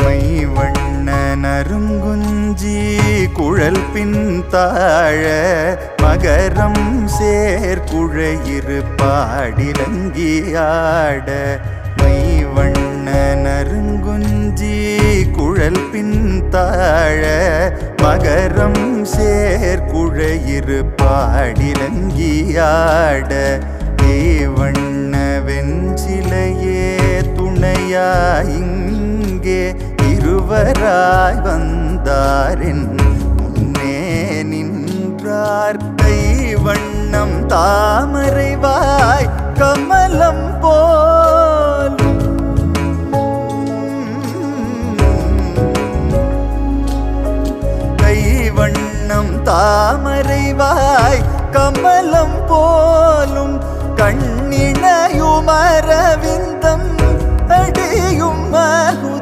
மைவண்ண நறுங்குஞ்சி குழல் பின் தாழ மகரம் சேர்குழையிரு பாடிலங்கியாட மைவண்ண நறுங்குஞ்சி குழல் பின் தாழ மகரம் சேர்குழையிரு பாடிலங்கியாட தேவண்ண வெஞ்சிலையே துணையாயிங்கே இருவராய் வந்தாரின் முன்னே நின்றார் கைவண்ணம் தாமரைவாய் கமலம் போல் கைவண்ணம் தாமரைவாய் கமலம் போலும் கண்ணிணையுமரவிந்தம் அடியும்